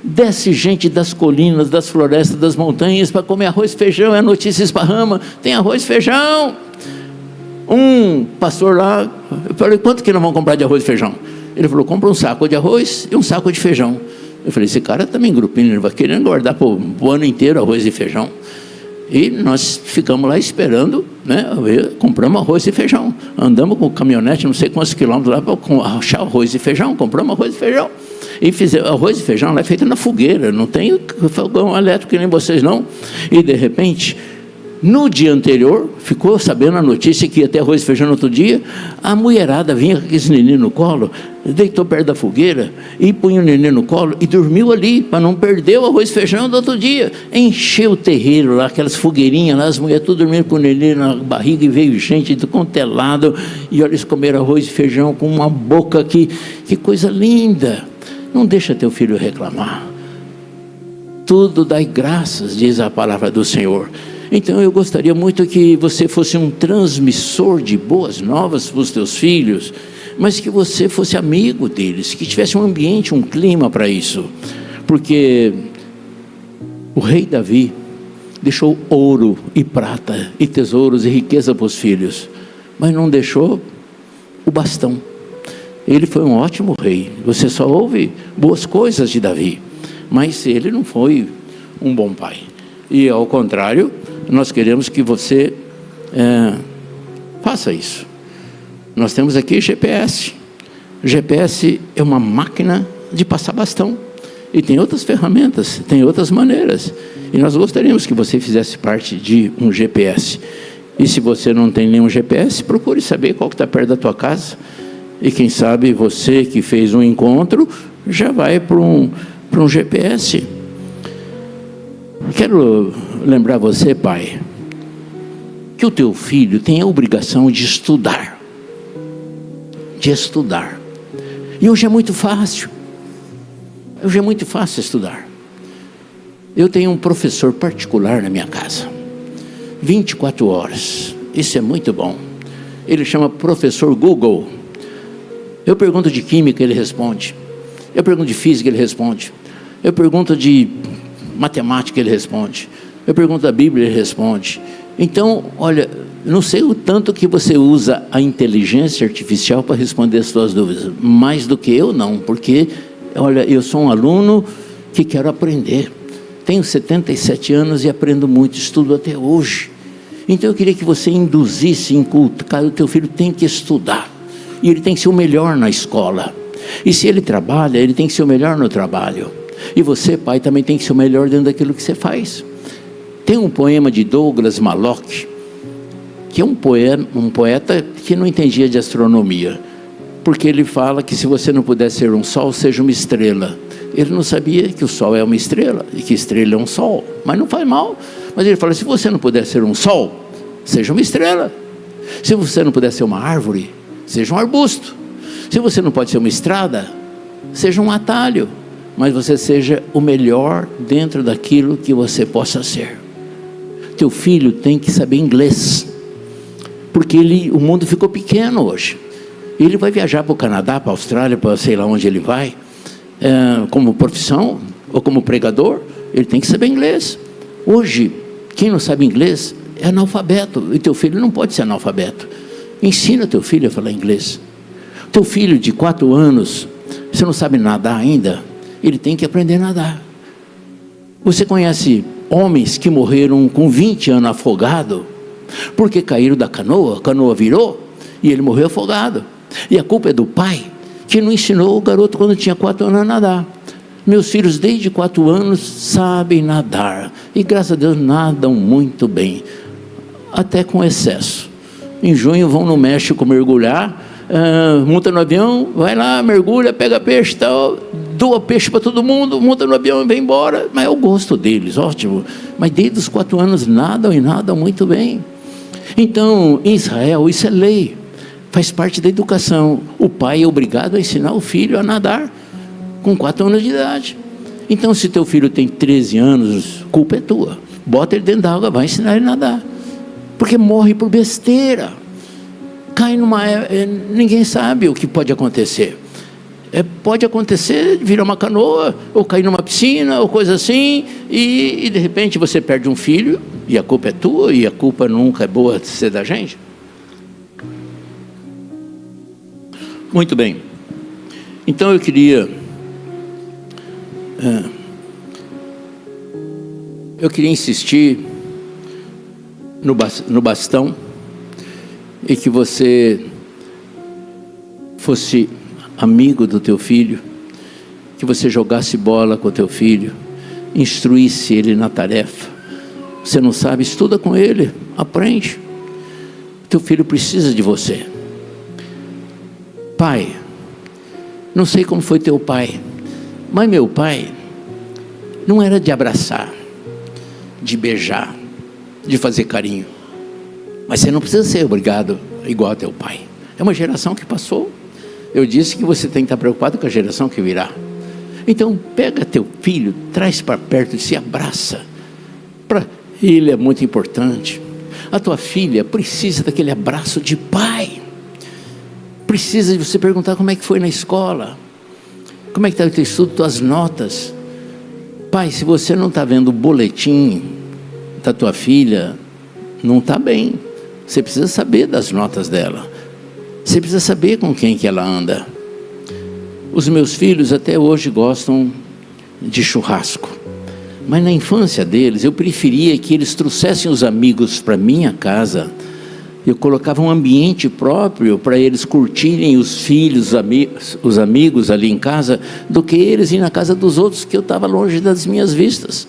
desce gente das colinas, das florestas, das montanhas para comer arroz e feijão. É a notícia esparrama, tem arroz e feijão. Um pastor lá, eu falei, quanto que nós vamos comprar de arroz e feijão? Ele falou, compra um saco de arroz e um saco de feijão. Eu falei, esse cara também grupinho, ele vai querendo guardar para o ano inteiro arroz e feijão. E nós ficamos lá esperando, né? Compramos arroz e feijão. Andamos com o caminhonete, não sei quantos quilômetros lá, para achar arroz e feijão. Compramos arroz e feijão. E fizemos arroz e feijão lá é feito na fogueira, não tem fogão elétrico que nem vocês não. E de repente, no dia anterior, ficou sabendo a notícia que ia ter arroz e feijão no outro dia. A mulherada vinha com esse neném no colo, deitou perto da fogueira e punha o neném no colo e dormiu ali, para não perder o arroz e feijão do outro dia. Encheu o terreiro lá, aquelas fogueirinhas lá, as mulheres tudo dormindo com o neném na barriga, e veio gente do contelado, e olha, eles comeram arroz e feijão com uma boca que coisa linda. Não deixa teu filho reclamar. Tudo dai graças, diz a palavra do Senhor. Então eu gostaria muito que você fosse um transmissor de boas novas para os teus filhos, mas que você fosse amigo deles, que tivesse um ambiente, um clima para isso. Porque o rei Davi deixou ouro e prata e tesouros e riqueza para os filhos, mas não deixou o bastão. Ele foi um ótimo rei, você só ouve boas coisas de Davi, mas ele não foi um bom pai. E ao contrário, nós queremos que você faça isso. Nós temos aqui GPS. GPS é uma máquina de passar bastão. E tem outras ferramentas, tem outras maneiras. E nós gostaríamos que você fizesse parte de um GPS. E se você não tem nenhum GPS, procure saber qual que está perto da tua casa. E quem sabe você que fez um encontro, já vai para um GPS. Quero lembrar você, pai, que o teu filho tem a obrigação de estudar. De estudar. E hoje é muito fácil. Hoje é muito fácil estudar. Eu tenho um professor particular na minha casa. 24 horas. Isso é muito bom. Ele chama professor Google. Eu pergunto de química, ele responde. Eu pergunto de física, ele responde. Eu pergunto de matemática, ele responde. Eu pergunto da Bíblia, ele responde. Então, olha, não sei o tanto que você usa a inteligência artificial para responder as suas dúvidas. Mais do que eu, não. Porque, olha, eu sou um aluno que quero aprender. Tenho 77 anos e aprendo muito, estudo até hoje. Então eu queria que você induzisse, inculcar, o teu filho tem que estudar. E ele tem que ser o melhor na escola. E se ele trabalha, ele tem que ser o melhor no trabalho. E você, pai, também tem que ser o melhor dentro daquilo que você faz. Tem um poema de Douglas Malloch, que é um poeta que não entendia de astronomia. Porque ele fala que se você não puder ser um sol, seja uma estrela. Ele não sabia que o sol é uma estrela e que estrela é um sol, mas não faz mal. Mas ele fala, se você não puder ser um sol, seja uma estrela. Se você não puder ser uma árvore, seja um arbusto. Se você não pode ser uma estrada, seja um atalho. Mas você seja o melhor dentro daquilo que você possa ser. Teu filho tem que saber inglês, porque o mundo ficou pequeno hoje. Ele vai viajar para o Canadá, para a Austrália, para sei lá onde ele vai, como profissão ou como pregador, ele tem que saber inglês. Hoje, quem não sabe inglês é analfabeto, e teu filho não pode ser analfabeto. Ensina teu filho a falar inglês. Teu filho de 4 anos, você não sabe nadar ainda, ele tem que aprender a nadar. Você conhece homens que morreram com 20 anos afogado, porque caíram da canoa, a canoa virou, e ele morreu afogado. E a culpa é do pai, que não ensinou o garoto quando tinha 4 anos a nadar. Meus filhos desde 4 anos sabem nadar, e graças a Deus nadam muito bem, até com excesso. Em junho vão no México mergulhar, monta no avião, vai lá, mergulha, pega peixe, tal, doa peixe para todo mundo, monta no avião e vem embora. Mas é o gosto deles, ótimo. Mas desde os 4 anos nadam e nadam muito bem. Então, em Israel, isso é lei, faz parte da educação. O pai é obrigado a ensinar o filho a nadar com 4 anos de idade. Então, se teu filho tem 13 anos, culpa é tua. Bota ele dentro da água, vai ensinar ele a nadar. Porque morre por besteira. Cai numa... ninguém sabe o que pode acontecer. Pode acontecer, virar uma canoa, ou cair numa piscina, ou coisa assim, e de repente você perde um filho, e a culpa é tua, e a culpa nunca é boa de ser da gente. Muito bem. Então eu queria insistir no bastão, e que você fosse amigo do teu filho, que você jogasse bola com o teu filho, instruísse ele na tarefa. Você não sabe, estuda com ele, aprende. Teu filho precisa de você. Pai, não sei como foi teu pai, mas meu pai não era de abraçar, de beijar, de fazer carinho. Mas você não precisa ser obrigado igual a teu pai. É uma geração que passou. Eu disse que você tem que estar preocupado com a geração que virá. Então pega teu filho, traz para perto de si, abraça, para Ele é muito importante. A tua filha precisa daquele abraço de pai. Precisa de você perguntar como é que foi na escola. Como é que está o teu estudo, tuas notas. Pai, se você não está vendo o boletim da tua filha, não está bem. Você precisa saber das notas dela. Você precisa saber com quem que ela anda. Os meus filhos até hoje gostam de churrasco. Mas na infância deles, eu preferia que eles trouxessem os amigos para minha casa. Eu colocava um ambiente próprio para eles curtirem os filhos, os amigos ali em casa, do que eles ir na casa dos outros, que eu estava longe das minhas vistas.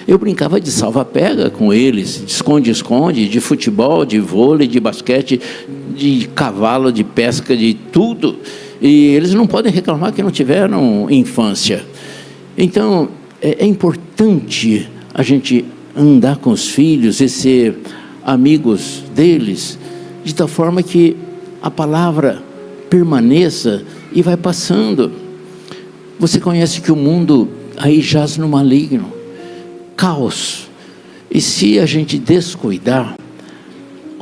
Eu brincava de salva-pega com eles, de esconde-esconde, de futebol, de vôlei, de basquete, de cavalo, de pesca, de tudo. E eles não podem reclamar que não tiveram infância. Então, é importante a gente andar com os filhos e ser amigos deles, de tal forma que a palavra permaneça e vai passando. Você conhece que o mundo aí jaz no maligno, caos. E se a gente descuidar,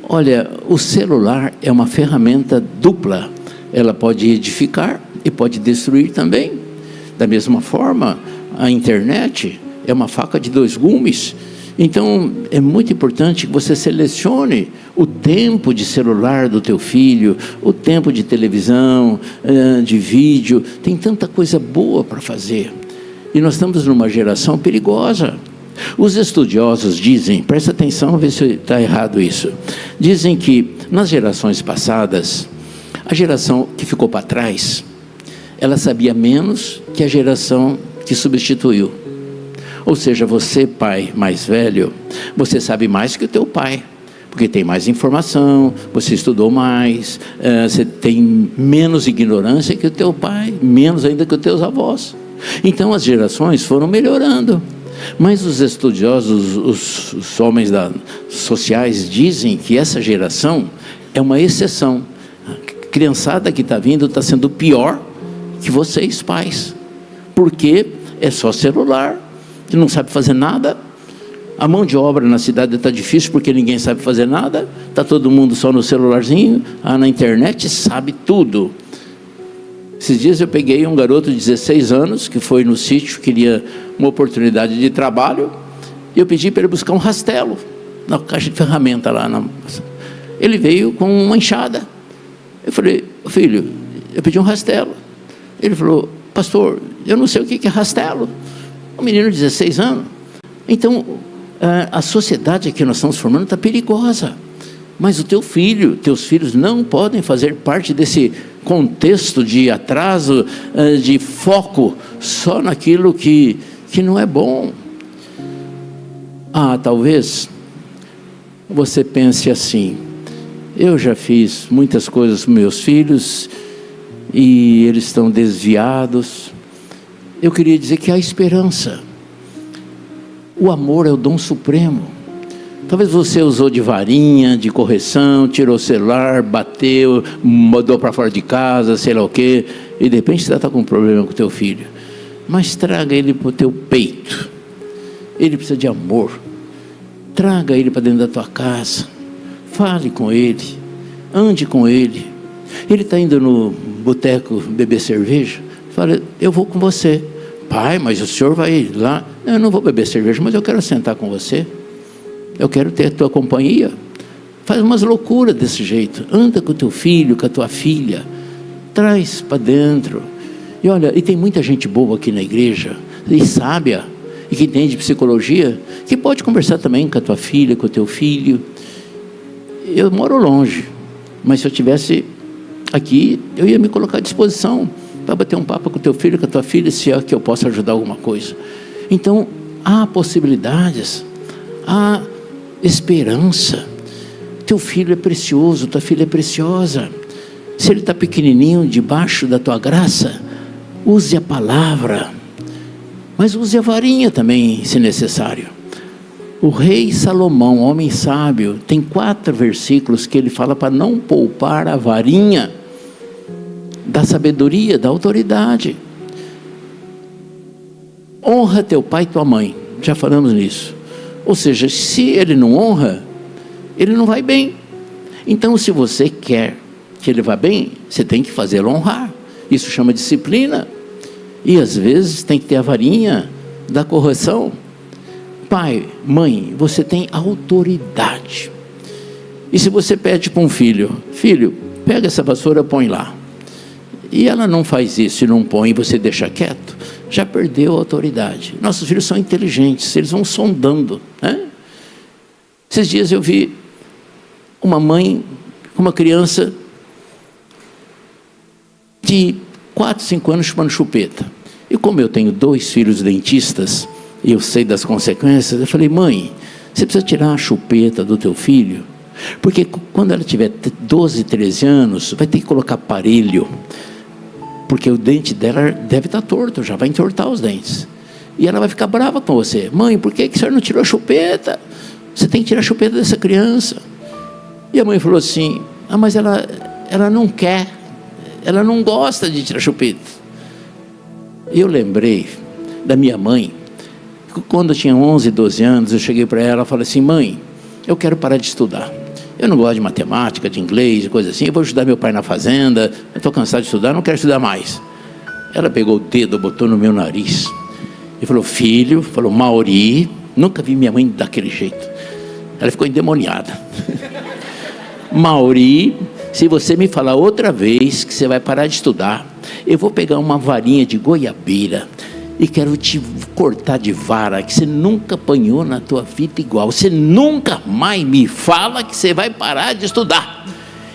olha, o celular é uma ferramenta dupla. Ela pode edificar e pode destruir também. Da mesma forma, a internet é uma faca de dois gumes. Então, é muito importante que você selecione o tempo de celular do teu filho, o tempo de televisão, de vídeo. Tem tanta coisa boa para fazer. E nós estamos numa geração perigosa. Os estudiosos dizem, presta atenção, vê se está errado isso. Dizem que nas gerações passadas, a geração que ficou para trás, ela sabia menos que a geração que substituiu. Ou seja, você, pai mais velho, você sabe mais que o teu pai, porque tem mais informação, você estudou mais, você tem menos ignorância que o teu pai, menos ainda que os teus avós. Então as gerações foram melhorando. Mas os estudiosos, os homens sociais dizem que essa geração é uma exceção. A criançada que está vindo está sendo pior que vocês, pais, porque é só celular, que não sabe fazer nada. A mão de obra na cidade está difícil porque ninguém sabe fazer nada, está todo mundo só no celularzinho, na internet sabe tudo. Esses dias eu peguei um garoto de 16 anos, que foi no sítio, queria uma oportunidade de trabalho, e eu pedi para ele buscar um rastelo, na caixa de ferramenta lá. Ele veio com uma enxada. Eu falei, filho, eu pedi um rastelo. Ele falou, pastor, eu não sei o que é rastelo. Um menino de 16 anos. Então, a sociedade que nós estamos formando está perigosa. Mas o teu filho, teus filhos não podem fazer parte desse contexto de atraso, de foco só naquilo que não é bom. Talvez você pense assim, eu já fiz muitas coisas com meus filhos e eles estão desviados. Eu queria dizer que há esperança. O amor é o dom supremo. Talvez você usou de varinha, de correção, tirou o celular, bateu, mandou para fora de casa, sei lá o quê, e de repente você está com um problema com o teu filho. Mas traga ele para o teu peito. Ele precisa de amor. Traga ele para dentro da tua casa. Fale com ele. Ande com ele. Ele está indo no boteco beber cerveja. Fala, eu vou com você. Pai, mas o senhor vai lá? Eu não vou beber cerveja, mas eu quero sentar com você. Eu quero ter a tua companhia. Faz umas loucuras desse jeito. Anda com o teu filho, com a tua filha. Traz para dentro. E olha, e tem muita gente boa aqui na igreja, e sábia, e que entende psicologia, que pode conversar também com a tua filha, com o teu filho. Eu moro longe, mas se eu estivesse aqui, eu ia me colocar à disposição para bater um papo com o teu filho, com a tua filha, se é que eu possa ajudar alguma coisa. Então, há possibilidades, há esperança. Teu filho é precioso, tua filha é preciosa. Se ele está pequenininho, debaixo da tua graça, use a palavra, mas use a varinha também, se necessário. O rei Salomão, homem sábio, tem 4 versículos que ele fala para não poupar a varinha da sabedoria, da autoridade. Honra teu pai e tua mãe, já falamos nisso. Ou seja, se ele não honra, ele não vai bem. Então, se você quer que ele vá bem, você tem que fazê-lo honrar. Isso chama disciplina. E às vezes tem que ter a varinha da correção. Pai, mãe, você tem autoridade. E se você pede para um filho, filho, pega essa vassoura, põe lá. E ela não faz isso e não põe, e você deixa quieto, já perdeu a autoridade. Nossos filhos são inteligentes, eles vão sondando, né? Esses dias eu vi uma mãe com uma criança de 4, 5 anos chupando chupeta. E como eu tenho 2 filhos dentistas, e eu sei das consequências, eu falei, mãe, você precisa tirar a chupeta do teu filho, porque quando ela tiver 12, 13 anos, vai ter que colocar aparelho, porque o dente dela deve estar torto, já vai entortar os dentes. E ela vai ficar brava com você. Mãe, por que a senhora não tirou a chupeta? Você tem que tirar a chupeta dessa criança. E a mãe falou assim, mas ela não quer, ela não gosta de tirar a chupeta. E eu lembrei da minha mãe, quando eu tinha 11, 12 anos, eu cheguei para ela e falei assim, mãe, eu quero parar de estudar. Eu não gosto de matemática, de inglês, de coisa assim. Eu vou ajudar meu pai na fazenda. Eu estou cansado de estudar, não quero estudar mais. Ela pegou o dedo, botou no meu nariz e falou, filho, falou, Mauri, nunca vi minha mãe daquele jeito. Ela ficou endemoniada. Mauri, se você me falar outra vez que você vai parar de estudar, eu vou pegar uma varinha de goiabeira e quero te cortar de vara, que você nunca apanhou na tua vida igual. Você nunca mais me fala que você vai parar de estudar.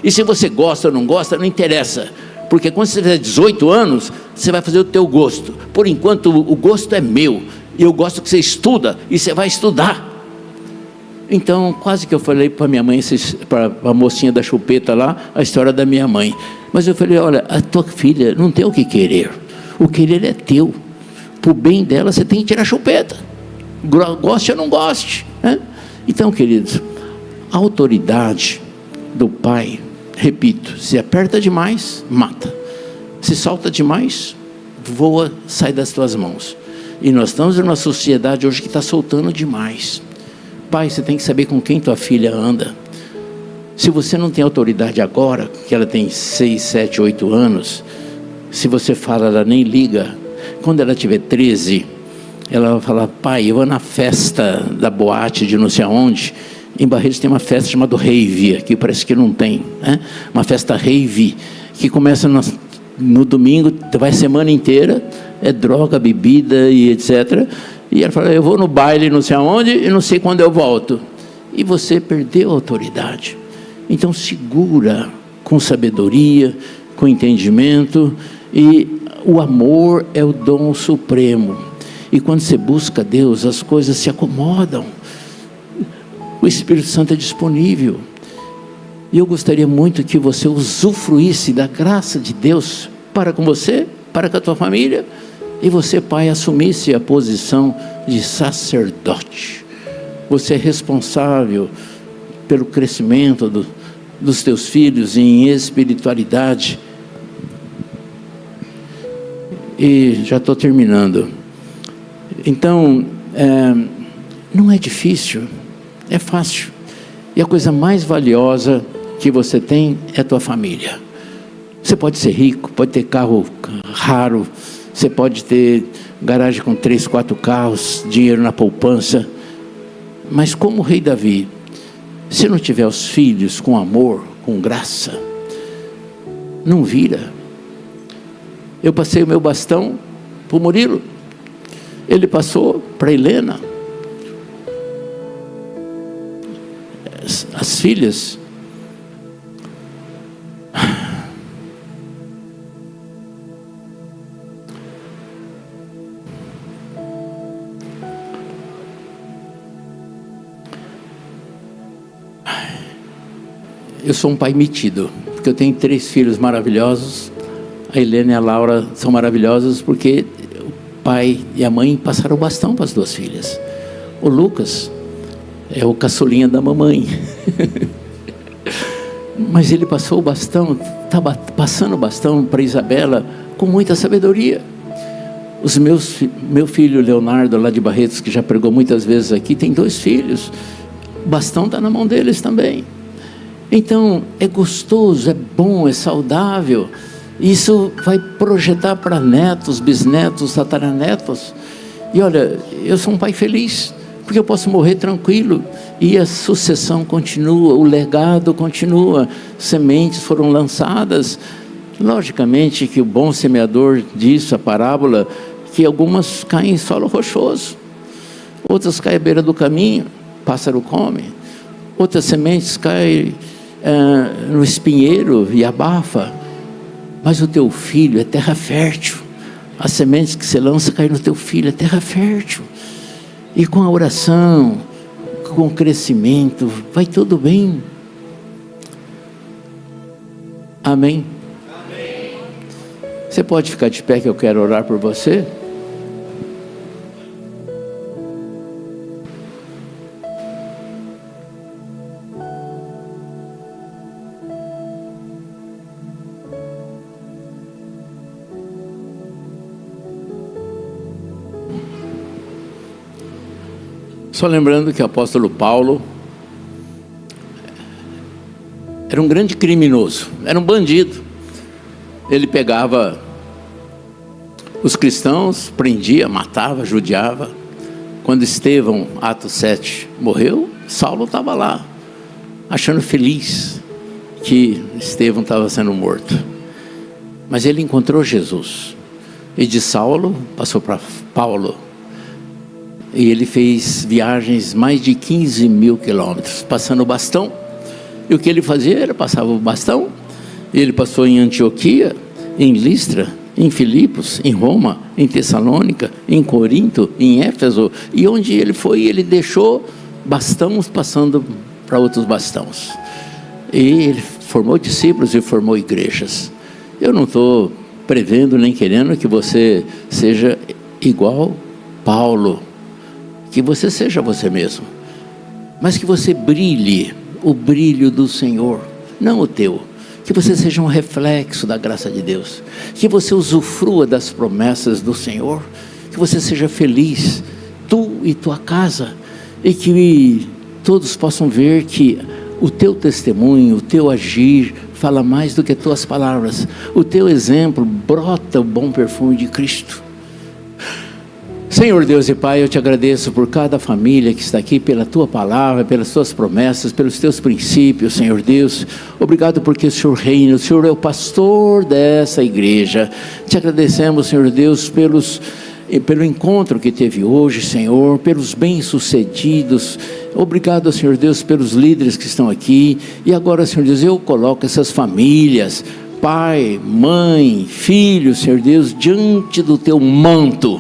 E se você gosta ou não gosta, não interessa. Porque quando você tiver 18 anos, você vai fazer o teu gosto. Por enquanto, o gosto é meu. E eu gosto que você estuda, e você vai estudar. Então, quase que eu falei para minha mãe, para a mocinha da chupeta lá, a história da minha mãe. Mas eu falei, olha, a tua filha não tem o que querer. O querer é teu. Para o bem dela, você tem que tirar a chupeta. Goste ou não goste, né? Então, queridos, a autoridade do pai, repito, se aperta demais, mata. Se solta demais, voa, sai das tuas mãos. E nós estamos numa sociedade hoje que está soltando demais. Pai, você tem que saber com quem tua filha anda. Se você não tem autoridade agora, que ela tem 6, 7, 8 anos, se você fala, ela nem liga. Quando ela tiver 13, ela vai falar, pai, eu vou na festa da boate de não sei aonde. Em Barreiros tem uma festa chamada rave, aqui parece que não tem, né? Uma festa rave, que começa no domingo, vai a semana inteira, é droga, bebida e etc. E ela fala, eu vou no baile não sei aonde e não sei quando eu volto. E você perdeu a autoridade. Então segura com sabedoria, com entendimento, e o amor é o dom supremo. E quando você busca Deus, as coisas se acomodam. O Espírito Santo é disponível. E eu gostaria muito que você usufruísse da graça de Deus para com você, para com a tua família. E você, pai, assumisse a posição de sacerdote. Você é responsável pelo crescimento dos teus filhos em espiritualidade. E já estou terminando. Então, não é difícil, é fácil. E a coisa mais valiosa que você tem é a tua família. Você pode ser rico, pode ter carro raro, você pode ter garagem com 3, 4 carros, dinheiro na poupança. Mas como o rei Davi, se não tiver os filhos com amor, com graça, não vira. Eu passei o meu bastão para o Murilo, ele passou para a Helena. As filhas, eu sou um pai metido, porque eu tenho 3 filhos maravilhosos. A Helena e a Laura são maravilhosas porque o pai e a mãe passaram o bastão para as 2 filhas. O Lucas é o caçulinha da mamãe. Mas ele passou o bastão, estava passando o bastão para Isabela com muita sabedoria. Meu filho Leonardo, lá de Barretos, que já pregou muitas vezes aqui, tem 2 filhos. O bastão está na mão deles também. Então, é gostoso, é bom, é saudável. Isso vai projetar para netos, bisnetos, tataranetos. E olha, eu sou um pai feliz, porque eu posso morrer tranquilo. E a sucessão continua, o legado continua. Sementes foram lançadas. Logicamente que o bom semeador diz, a parábola, que algumas caem em solo rochoso. Outras caem à beira do caminho, pássaro come. Outras sementes caem no espinheiro e abafa. Mas o teu filho é terra fértil. As sementes que você lança caem no teu filho, é terra fértil. E com a oração, com o crescimento, vai tudo bem. Amém? Amém. Você pode ficar de pé que eu quero orar por você? Só lembrando que o apóstolo Paulo era um grande criminoso, era um bandido. Ele pegava os cristãos, prendia, matava, judiava. Quando Estevão, Atos 7, morreu, Saulo estava lá, achando feliz que Estevão estava sendo morto. Mas ele encontrou Jesus, e de Saulo passou para Paulo. E ele fez viagens mais de 15 mil quilômetros, passando o bastão. E o que ele fazia era passava o bastão. Ele passou em Antioquia, em Listra, em Filipos, em Roma, em Tessalônica, em Corinto, em Éfeso. E onde ele foi, ele deixou bastões passando para outros bastões. E ele formou discípulos e formou igrejas. Eu não estou prevendo nem querendo que você seja igual Paulo. Que você seja você mesmo, mas que você brilhe o brilho do Senhor, não o teu. Que você seja um reflexo da graça de Deus, que você usufrua das promessas do Senhor, que você seja feliz, tu e tua casa, e que todos possam ver que o teu testemunho, o teu agir fala mais do que tuas palavras. O teu exemplo brota o bom perfume de Cristo. Senhor Deus e Pai, eu te agradeço por cada família que está aqui, pela tua palavra, pelas tuas promessas, pelos teus princípios, Senhor Deus. Obrigado porque o Senhor reina, o Senhor é o pastor dessa igreja. Te agradecemos, Senhor Deus, pelo encontro que teve hoje, Senhor, pelos bem-sucedidos. Obrigado, Senhor Deus, pelos líderes que estão aqui. E agora, Senhor Deus, eu coloco essas famílias, pai, mãe, filho, Senhor Deus, diante do teu manto.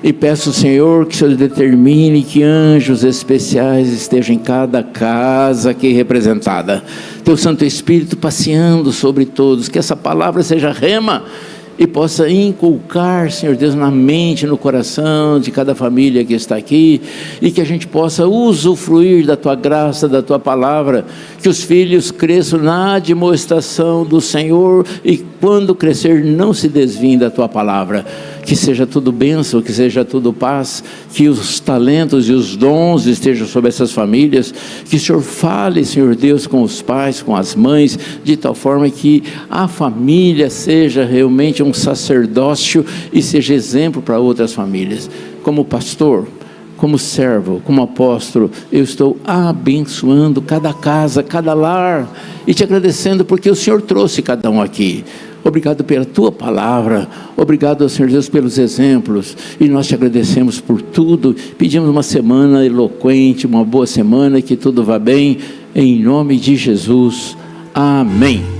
E peço, Senhor, que o Senhor determine que anjos especiais estejam em cada casa aqui representada. Teu Santo Espírito passeando sobre todos, que essa palavra seja rema e possa inculcar, Senhor Deus, na mente, no coração de cada família que está aqui, e que a gente possa usufruir da tua graça, da tua palavra, que os filhos cresçam na admoestação do Senhor, e quando crescer não se desviem da tua palavra. Que seja tudo bênção, que seja tudo paz, que os talentos e os dons estejam sobre essas famílias, que o Senhor fale, Senhor Deus, com os pais, com as mães, de tal forma que a família seja realmente um sacerdócio e seja exemplo para outras famílias. Como pastor, como servo, como apóstolo, eu estou abençoando cada casa, cada lar, e te agradecendo porque o Senhor trouxe cada um aqui. Obrigado pela tua palavra, obrigado, Senhor Deus, pelos exemplos, e nós te agradecemos por tudo. Pedimos uma semana eloquente, uma boa semana, que tudo vá bem, em nome de Jesus, amém.